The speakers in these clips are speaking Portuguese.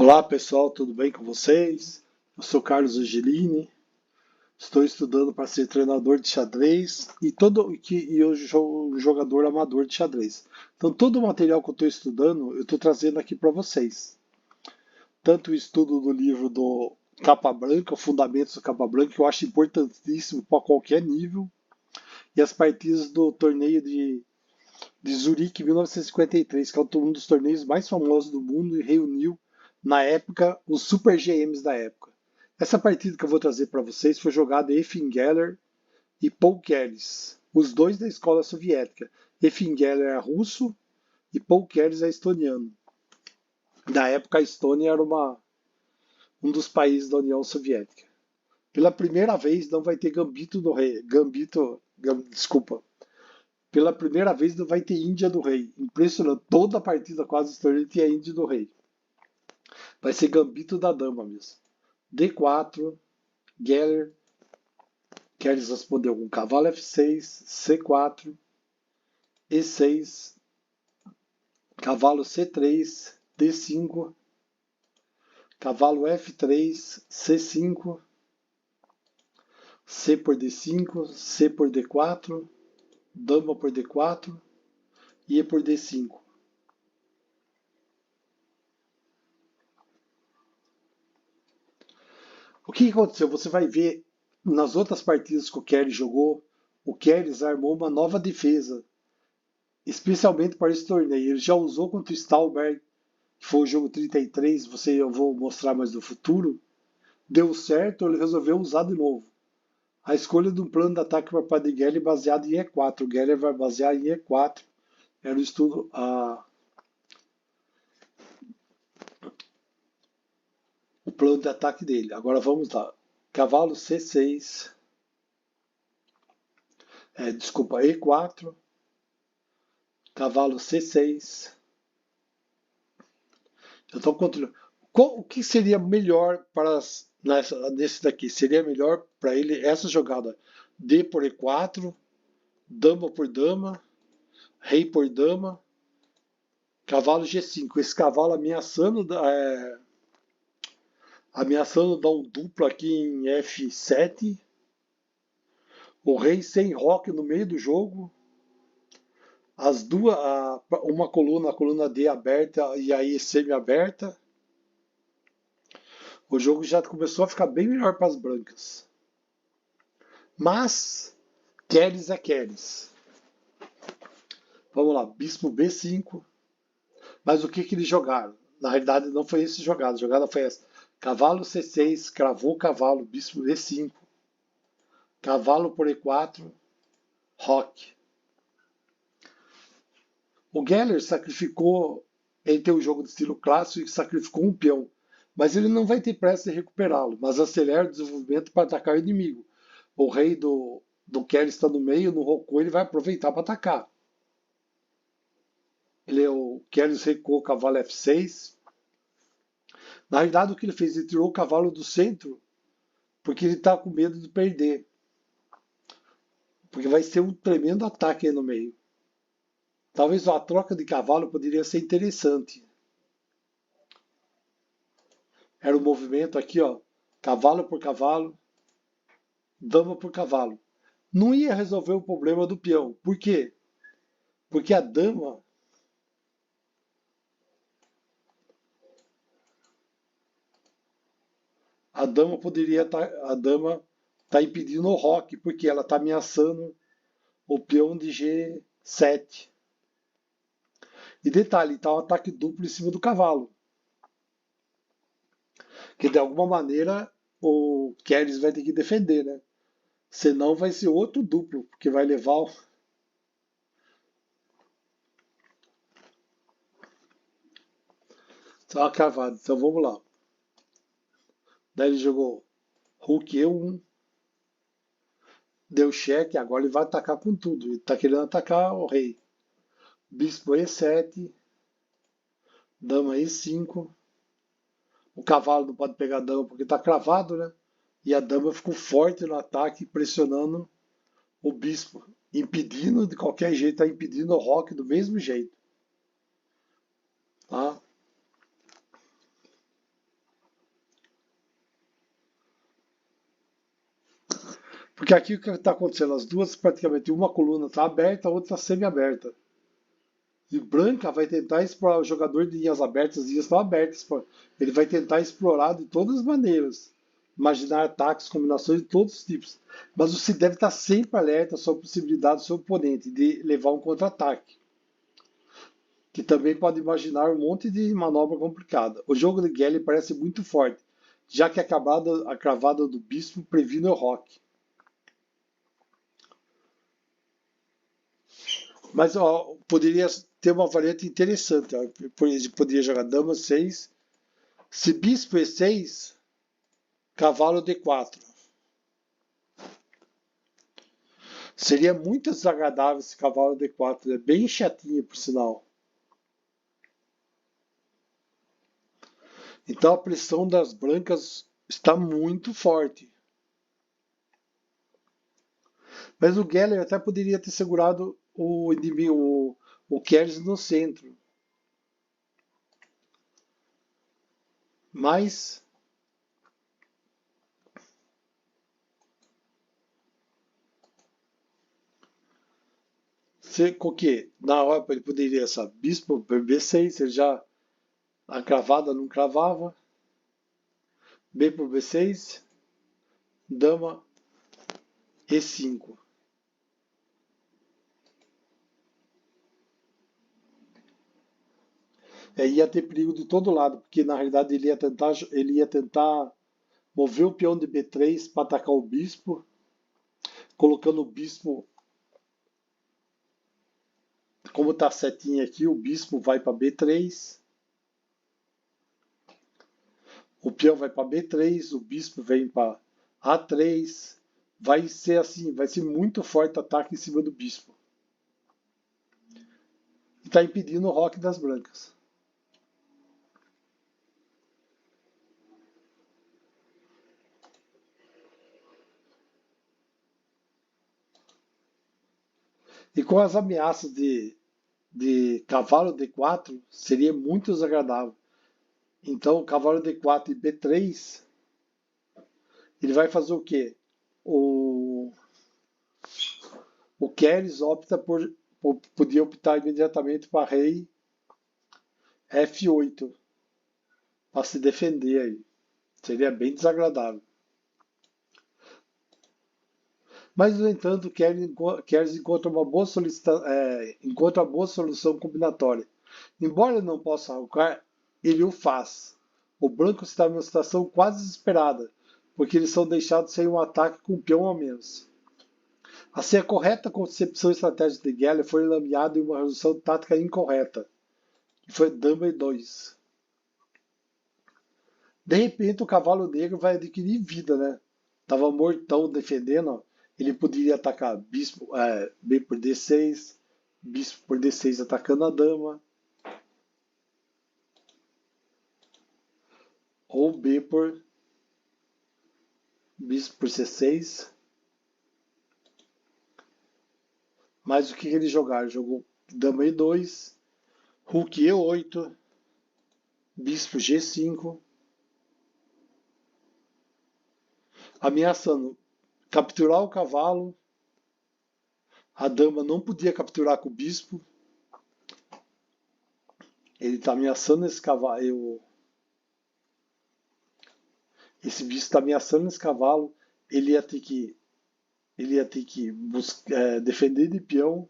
Olá pessoal, tudo bem com vocês? Eu sou Carlos Angelini, estou estudando para ser treinador de xadrez e hoje sou um jogador amador de xadrez. Então todo o material que eu estou estudando, eu estou trazendo aqui para vocês. Tanto o estudo do livro do Capa Branca, Fundamentos do Capa Branca, que eu acho importantíssimo para qualquer nível, e as partidas do torneio de Zurique 1953, que é um dos torneios mais famosos do mundo e reuniu, na época, os super GMs da época. Essa partida que eu vou trazer para vocês foi jogada Efim Geller e Paul Keres, os dois da escola soviética. Efim Geller é russo e Paul Keres é estoniano. Na época, a Estônia era um dos países da União Soviética. Pela primeira vez, não vai ter Gambito do Rei. Desculpa. Pela primeira vez não vai ter Índia do Rei. Impressionante. Toda a partida quase história tinha Índia do Rei. Vai ser Gambito da Dama mesmo. D4, Geller. Keres respondeu com cavalo F6, C4, E6, cavalo C3, D5, cavalo F3, C5, C por D5, C por D4, dama por D4 e E por D5. O que aconteceu? Você vai ver nas outras partidas que o Keres jogou, o Keres armou uma nova defesa, especialmente para esse torneio. Ele já usou contra o Stauberg, que foi o jogo 33, eu vou mostrar mais no futuro. Deu certo, ele resolveu usar de novo. A escolha de um plano de ataque para Padiguelli baseado em E4. O Geller vai basear em E4. Era o estudo, o plano de ataque dele. Agora vamos lá. Cavalo C6. Desculpa, E4. Cavalo C6. Eu estou controlando. O que seria melhor nesse daqui? Seria melhor para ele essa jogada D por E4, dama por dama, rei por dama, cavalo G5. Esse cavalo ameaçando dar um duplo aqui em F7. O rei sem roque no meio do jogo. As duas, uma coluna, a coluna D aberta e aí semi-aberta. O jogo já começou a ficar bem melhor para as brancas. Mas, Keres é Keres. Vamos lá, bispo B5. Mas o que eles jogaram? Na realidade não foi esse jogado. A jogada foi essa. Cavalo C6, cravou o cavalo, bispo B5. Cavalo por E4, roque. O Geller sacrificou, ele tem um jogo de estilo clássico e sacrificou um peão. Mas ele não vai ter pressa de recuperá-lo, mas acelera o desenvolvimento para atacar o inimigo. O rei do Keller está no meio, no rocô, ele vai aproveitar para atacar. O Keller recuou o cavalo F6. Na realidade, o que ele fez? Ele tirou o cavalo do centro porque ele está com medo de perder. Porque vai ser um tremendo ataque aí no meio. Talvez a troca de cavalo poderia ser interessante. Era o movimento aqui, ó, cavalo por cavalo, dama por cavalo. Não ia resolver o problema do peão. Por quê? Porque a dama poderia tá impedindo o roque, porque ela está ameaçando o peão de G7. E detalhe, tá um ataque duplo em cima do cavalo. Que de alguma maneira o Keres vai ter que defender, né? Senão vai ser outro duplo, porque vai levar o. Tá cavado. Então vamos lá. Daí ele jogou Hulk E1, deu cheque, agora ele vai atacar com tudo. Ele tá querendo atacar o rei. Bispo E7, dama E5. O cavalo não pode pegar a dama porque tá cravado, né? E a dama ficou forte no ataque, pressionando o bispo, impedindo de qualquer jeito, tá impedindo o roque do mesmo jeito. Tá? Porque aqui o que está acontecendo? As duas, praticamente, uma coluna está aberta, a outra está semi-aberta. E branca vai tentar explorar o jogador de linhas abertas, as linhas estão abertas. Pô. Ele vai tentar explorar de todas as maneiras. Imaginar ataques, combinações de todos os tipos. Mas você deve estar sempre alerta sobre a possibilidade do seu oponente de levar um contra-ataque. Que também pode imaginar um monte de manobra complicada. O jogo de Galley parece muito forte, já que a cravada do bispo previne o roque. Mas ó, poderia ter uma variante interessante. Ó. Poderia jogar dama 6. Se bispo E6, cavalo D4. Seria muito desagradável esse cavalo D4. É bem chatinho, por sinal. Então a pressão das brancas está muito forte. Mas o Geller até poderia ter segurado o inimigo, o Kers no centro. Mas com que na hora ele poderia, sabe, bispo B6, ele já a cravada não cravava. B por B6, dama E5. Ia ter perigo de todo lado, porque na realidade ele ia tentar mover o peão de B3 para atacar o bispo, colocando o bispo, como está setinha aqui, o bispo vai para B3, o peão vai para B3, o bispo vem para A3, vai ser assim, vai ser muito forte o ataque em cima do bispo. E está impedindo o roque das brancas. E com as ameaças de cavalo D4, seria muito desagradável. Então, cavalo D4 e B3, ele vai fazer o quê? O Keres opta podia optar imediatamente para rei F8 para se defender aí. Seria bem desagradável. Mas, no entanto, Keres encontra uma boa solução combinatória. Embora ele não possa arrancar, ele o faz. O branco está em uma situação quase desesperada, porque eles são deixados sem um ataque com um peão a menos. Assim, a correta concepção estratégica de Geller foi lameada em uma resolução tática incorreta, que foi dama E2. De repente, o cavalo negro vai adquirir vida, né? Tava mortão defendendo, ó. Ele poderia atacar bispo, B por D6, bispo por D6 atacando a dama, ou B por bispo por C6. Mas o que ele jogar? Jogou dama E2, rook E8, bispo G5, ameaçando capturar o cavalo. A dama não podia capturar com o bispo. Ele está ameaçando esse cavalo. Esse bispo está ameaçando esse cavalo. Ele ia ter que defender de peão.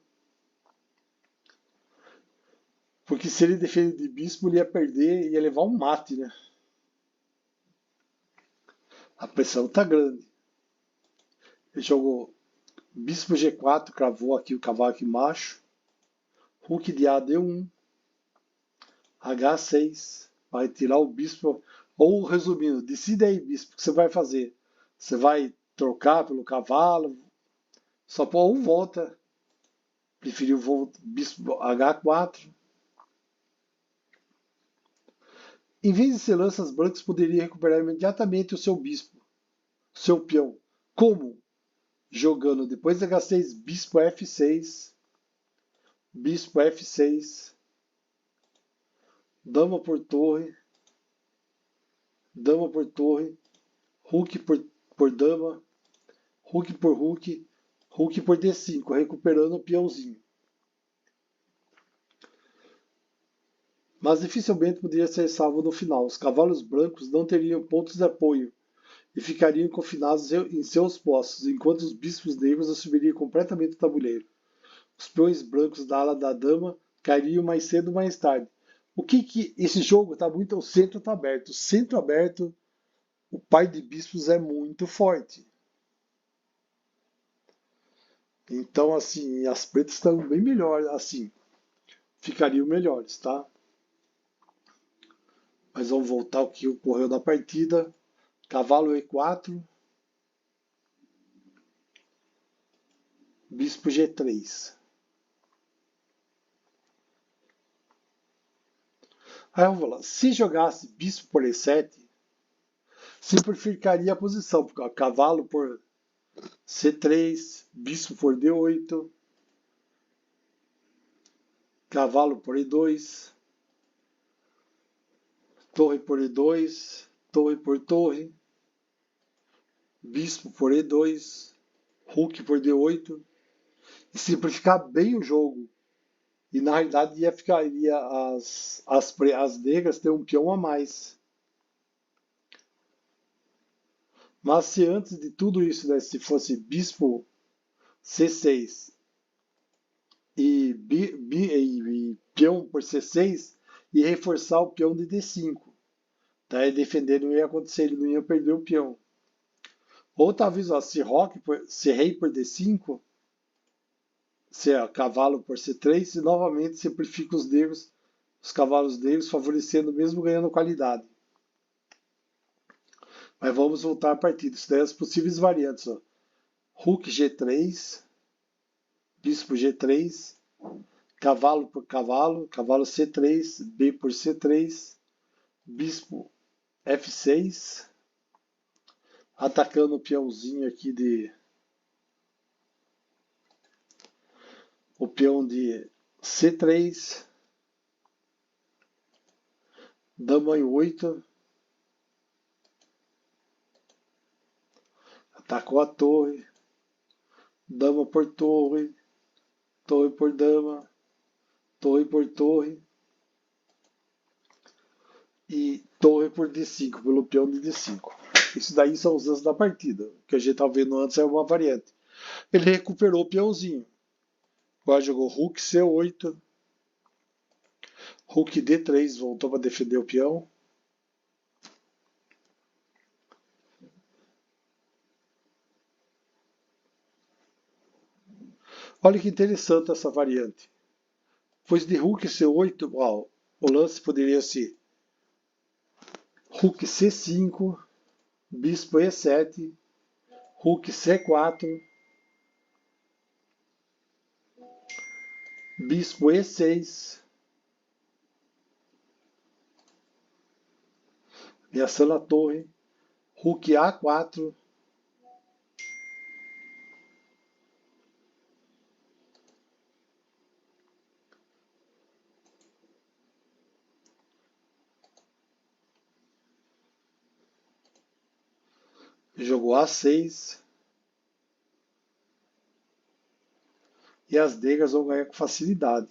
Porque se ele defender de bispo, ele ia perder, ia levar um mate, né? A pressão está grande. Ele jogou bispo G4, cravou aqui o cavalo aqui embaixo. Rook de A D1. H6. Vai tirar o bispo. Ou resumindo, decida aí, bispo, o que você vai fazer? Você vai trocar pelo cavalo? Só por um volta. Preferiu bispo H4. Em vez de ser lanças brancas, poderia recuperar imediatamente o seu bispo, seu peão. Como? Jogando depois de H6, bispo F6, bispo F6, dama por torre, rook por dama, Rook por Rook, Rook por D5, recuperando o peãozinho. Mas dificilmente poderia ser salvo no final. Os cavalos brancos não teriam pontos de apoio e ficariam confinados em seus postos, enquanto os bispos negros assumiriam completamente o tabuleiro. Os peões brancos da ala da dama cairiam mais cedo ou mais tarde. O que esse jogo está muito. O centro está aberto. O centro aberto, o par de bispos é muito forte. Então, assim, as pretas estão bem melhores, assim, ficariam melhores, tá? Mas vamos voltar ao que ocorreu na partida. Cavalo E4, bispo G3. Aí eu vou lá. Se jogasse bispo por E7, simplificaria a posição, porque ó, cavalo por C3, bispo por D8, cavalo por E2, torre por E2, torre por torre, bispo por E2, rook por D8, e simplificar bem o jogo. E na realidade iria as negras ter um peão a mais. Mas se antes de tudo isso, né, se fosse bispo C6 e peão por C6, ia reforçar o peão de D5. Tá? E defender não ia acontecer, ele não ia perder o peão. Ou talvez, ó, se rei por D5, se cavalo por C3, e novamente simplifica os negros, os cavalos negros, favorecendo mesmo ganhando qualidade. Mas vamos voltar à partida. Isso daí é as possíveis variantes. Ó. Rook G3, bispo G3, cavalo por cavalo, cavalo C3, B por C3, bispo F6, atacando o peãozinho aqui o peão de C3, dama em 8, atacou a torre, dama por torre, torre por dama, torre por torre e torre por D5, pelo peão de D5. Isso daí são os lances da partida. O que a gente estava vendo antes é uma variante. Ele recuperou o peãozinho. Agora jogou Rook C8, Rook D3, voltou para defender o peão. Olha que interessante essa variante. Pois de Rook C8, uau, o lance poderia ser Rook C5, bispo E7, Rook C4, bispo E6, ameaçando a torre, Rook A4, jogou A6, e as negras vão ganhar com facilidade.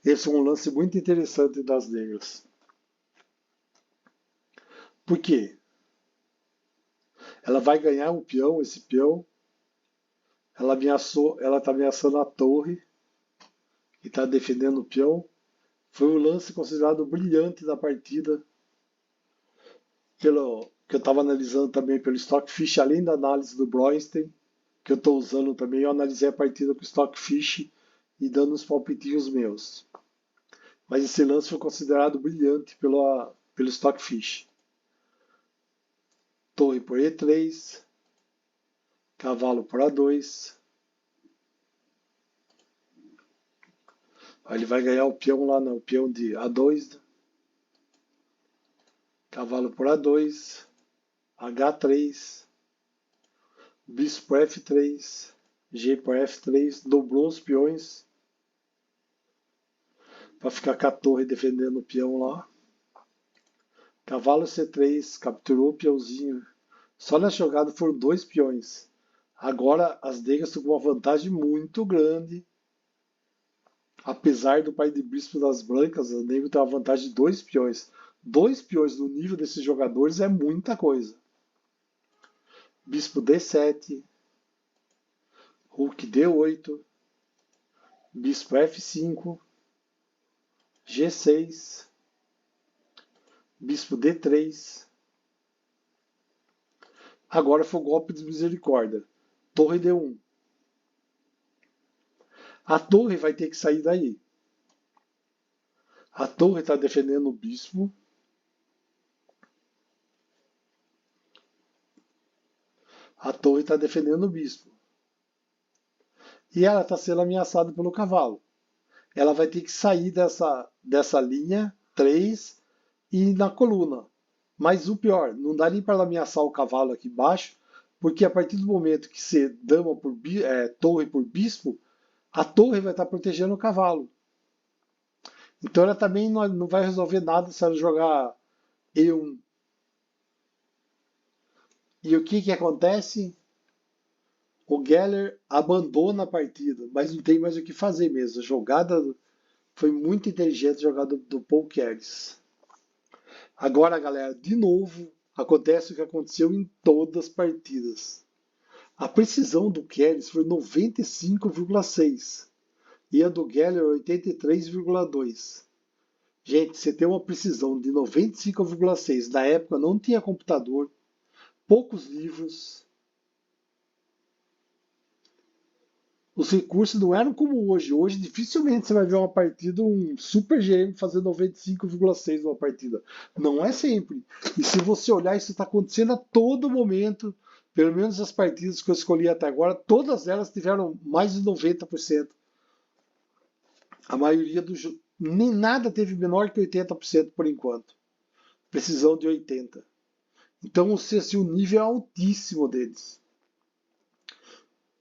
Esse é um lance muito interessante das negras. Por quê? Ela vai ganhar um peão, esse peão. Ela está ameaçando a torre e está defendendo o peão. Foi um lance considerado brilhante da partida. Pelo que eu estava analisando também pelo Stockfish, além da análise do Broenstein, que eu estou usando também, eu analisei a partida com o Stockfish e dando os palpitinhos meus. Mas esse lance foi considerado brilhante pelo Stockfish. Torre por E3, cavalo por A2. Aí ele vai ganhar o peão lá, o peão de A2. cavalo por A2, H3, bispo por F3, G por F3, dobrou os peões para ficar com a torre defendendo o peão lá. Cavalo C3, capturou o peãozinho. Só na jogada foram 2 peões. Agora as negras estão com uma vantagem muito grande. Apesar do pai de bispo das brancas, o negro tem uma vantagem de 2 peões. 2 peões no nível desses jogadores é muita coisa. Bispo D7, Rook D8, bispo F5, G6, bispo D3. Agora foi o golpe de misericórdia. Torre D1. A torre vai ter que sair daí. A torre está defendendo o bispo. A torre está defendendo o bispo. E ela está sendo ameaçada pelo cavalo. Ela vai ter que sair dessa linha 3 e ir na coluna. Mas o pior, não dá nem para ameaçar o cavalo aqui embaixo, porque a partir do momento que você dama por torre por bispo, a torre vai estar protegendo o cavalo. Então ela também não vai resolver nada se ela jogar E1. E o que acontece? O Geller abandona a partida, mas não tem mais o que fazer mesmo. A jogada foi muito inteligente, a jogada do Paul Keres. Agora, galera, de novo, acontece o que aconteceu em todas as partidas. A precisão do Keres foi 95,6 e a do Geller 83,2. Gente, você tem uma precisão de 95,6. Na época não tinha computador, poucos livros. Os recursos não eram como hoje. Hoje dificilmente você vai ver uma partida, um Super GM fazer 95,6 numa partida. Não é sempre. E se você olhar, isso está acontecendo a todo momento. Pelo menos as partidas que eu escolhi até agora, todas elas tiveram mais de 90%. A maioria dos nem nada teve menor que 80% por enquanto. Precisão de 80%. Então, assim, o nível é altíssimo deles.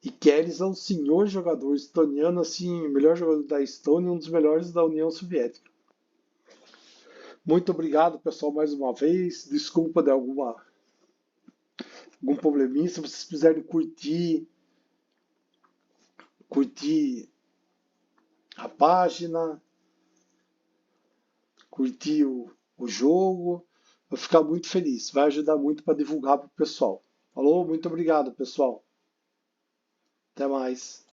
E Keres é um senhor jogador estoniano, assim, o melhor jogador da Estônia, um dos melhores da União Soviética. Muito obrigado, pessoal, mais uma vez. Desculpa de algum probleminha. Se vocês quiserem curtir a página, curtir o jogo, vou ficar muito feliz. Vai ajudar muito para divulgar para o pessoal. Falou? Muito obrigado, pessoal. Até mais.